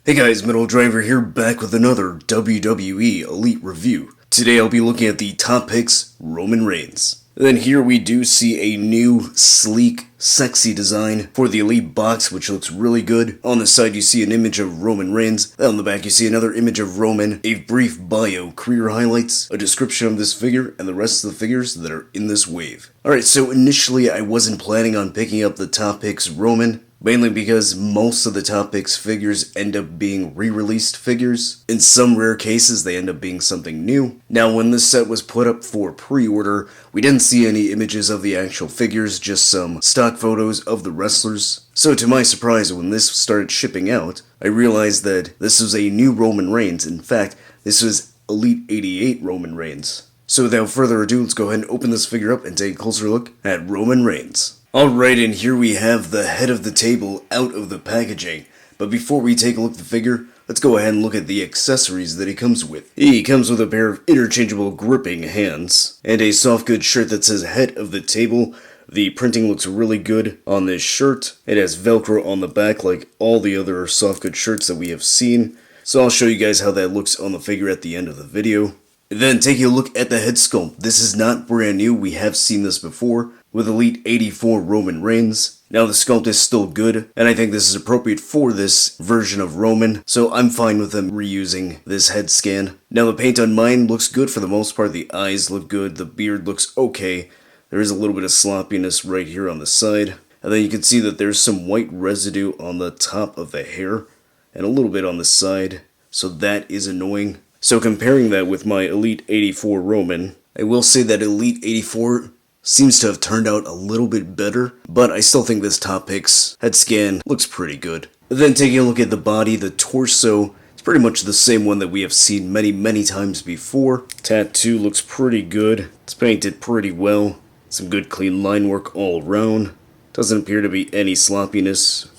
Hey guys, Metal Driver here, back with another WWE Elite review. Today I'll be looking at the top picks, Roman Reigns. Then here we do see a new, sleek, sexy design for the Elite box, which looks really good. On the side you see an image of Roman Reigns. Then on the back you see another image of Roman, a brief bio, career highlights, a description of this figure, and the rest of the figures that are in this wave. Alright, so initially I wasn't planning on picking up the top picks Roman, mainly because most of the top picks figures end up being re-released figures. In some rare cases, they end up being something new. Now, when this set was put up for pre-order, we didn't see any images of the actual figures, just some stock photos of the wrestlers. So to my surprise, when this started shipping out, I realized that this was a new Roman Reigns. In fact, this was Elite 88 Roman Reigns. So without further ado, let's go ahead and open this figure up and take a closer look at Roman Reigns. Alright, and here we have the head of the table out of the packaging. But before we take a look at the figure, let's go ahead and look at the accessories that he comes with. He comes with a pair of interchangeable gripping hands, and a soft goods shirt that says head of the table. The printing looks really good on this shirt. It has Velcro on the back like all the other soft goods shirts that we have seen. So I'll show you guys how that looks on the figure at the end of the video. Then taking a look at the head sculpt. This is not brand new, we have seen this before with Elite 84 Roman Reigns. Now the sculpt is still good, and I think this is appropriate for this version of Roman, so I'm fine with them reusing this head scan. Now the paint on mine looks good for the most part, the eyes look good, the beard looks okay. There is a little bit of sloppiness right here on the side, and then you can see that there's some white residue on the top of the hair, and a little bit on the side, so that is annoying. So comparing that with my Elite 84 Roman, I will say that Elite 84 seems to have turned out a little bit better, but I still think this top picks head scan looks pretty good. Then taking a look at the body, the torso, it's pretty much the same one that we have seen many times before. Tattoo looks pretty good, it's painted pretty well, some good clean line work all around. Doesn't appear to be any sloppiness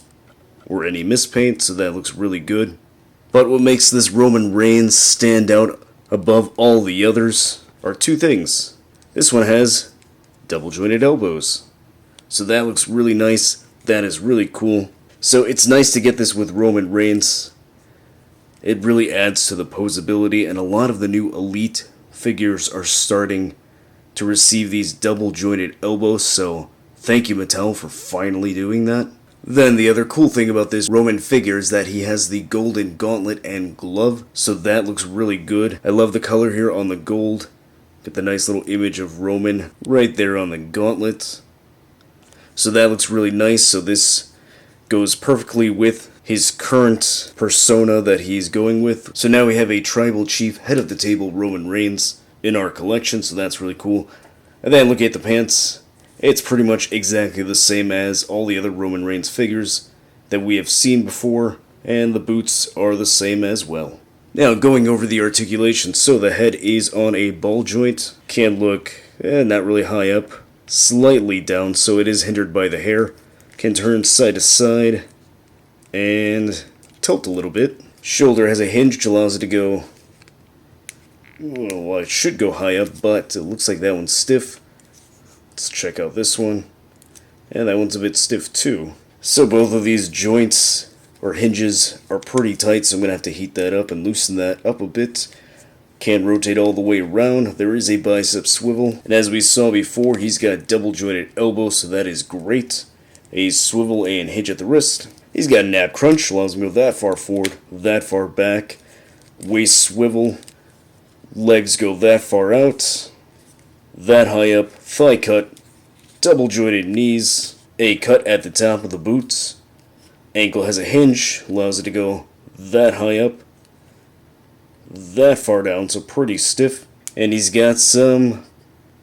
or any mispaint, so that looks really good. But what makes this Roman Reigns stand out above all the others are two things. This one has double jointed elbows. So that looks really nice. That is really cool. So it's nice to get this with Roman Reigns. It really adds to the posability, and a lot of the new Elite figures are starting to receive these double jointed elbows, so thank you Mattel for finally doing that. Then the other cool thing about this Roman figure is that he has the golden gauntlet and glove, so that looks really good. I love the color here on the gold. Get the nice little image of Roman right there on the gauntlet. So that looks really nice, so this goes perfectly with his current persona that he's going with. So now we have a tribal chief, head of the table Roman Reigns in our collection, so that's really cool. And then look at the pants. It's pretty much exactly the same as all the other Roman Reigns figures that we have seen before, and the boots are the same as well. Now going over the articulation, so the head is on a ball joint, can look not really high up, slightly down, so it is hindered by the hair, can turn side to side, and tilt a little bit. Shoulder has a hinge which allows it to go, well it should go high up, but it looks like that one's stiff. Let's check out this one. And that one's a bit stiff too. So both of these joints or hinges are pretty tight, so I'm going to have to heat that up and loosen that up a bit. Can't rotate all the way around. There is a bicep swivel. And as we saw before, he's got double jointed elbows, so that is great. A swivel and hinge at the wrist. He's got an ab crunch, allows me to go that far forward, that far back. Waist swivel. Legs go that far out. That high up, thigh cut, double jointed knees, a cut at the top of the boots, ankle has a hinge, allows it to go that high up, that far down, so pretty stiff, and he's got some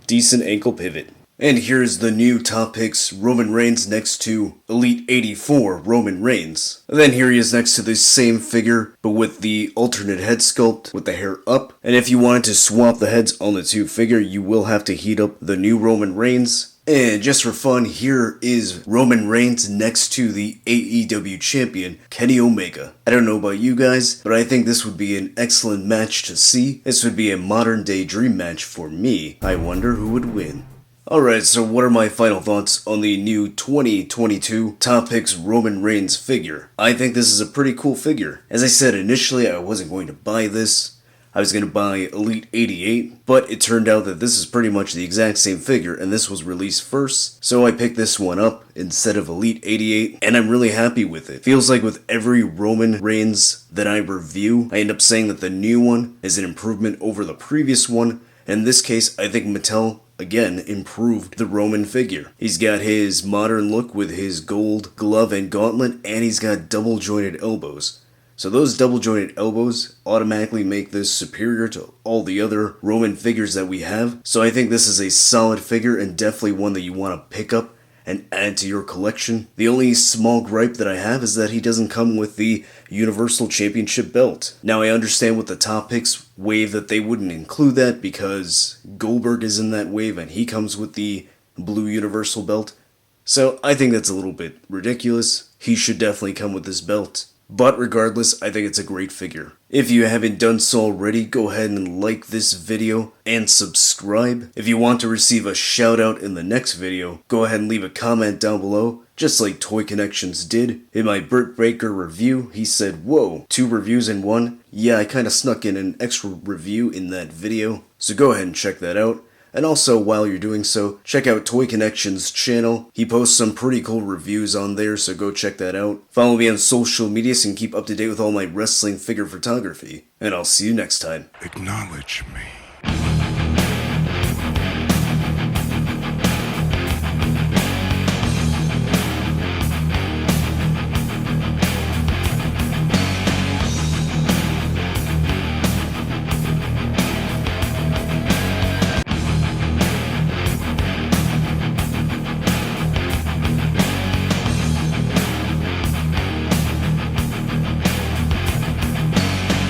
decent ankle pivot. And here's the new top picks Roman Reigns next to Elite 84 Roman Reigns. And then here he is next to the same figure, but with the alternate head sculpt with the hair up. And if you wanted to swap the heads on the two figure, you will have to heat up the new Roman Reigns. And just for fun, here is Roman Reigns next to the AEW champion, Kenny Omega. I don't know about you guys, but I think this would be an excellent match to see. This would be a modern day dream match for me. I wonder who would win. Alright, so what are my final thoughts on the new 2022 Top Picks Roman Reigns figure? I think this is a pretty cool figure. As I said initially, I wasn't going to buy this. I was going to buy Elite 88, but it turned out that this is pretty much the exact same figure, and this was released first, so I picked this one up instead of Elite 88, and I'm really happy with it. Feels like with every Roman Reigns that I review, I end up saying that the new one is an improvement over the previous one. In this case, I think Mattel again improved the Roman figure. He's got his modern look with his gold glove and gauntlet, and he's got double jointed elbows. So those double jointed elbows automatically make this superior to all the other Roman figures that we have. So I think this is a solid figure and definitely one that you want to pick up and add to your collection. The only small gripe that I have is that he doesn't come with the Universal Championship belt. Now I understand with the Top Picks wave that they wouldn't include that because Goldberg is in that wave and he comes with the blue Universal belt. So I think that's a little bit ridiculous. He should definitely come with this belt. But regardless, I think it's a great figure. If you haven't done so already, go ahead and like this video and subscribe. If you want to receive a shout out in the next video, go ahead and leave a comment down below, just like Toy Connections did. In my Burt Baker review, he said, "Whoa, 2 reviews in one?" Yeah, I kinda snuck in an extra review in that video, so go ahead and check that out. And also, while you're doing so, check out Toy Connections' channel. He posts some pretty cool reviews on there, so go check that out. Follow me on social media so you can keep up to date with all my wrestling figure photography. And I'll see you next time. Acknowledge me.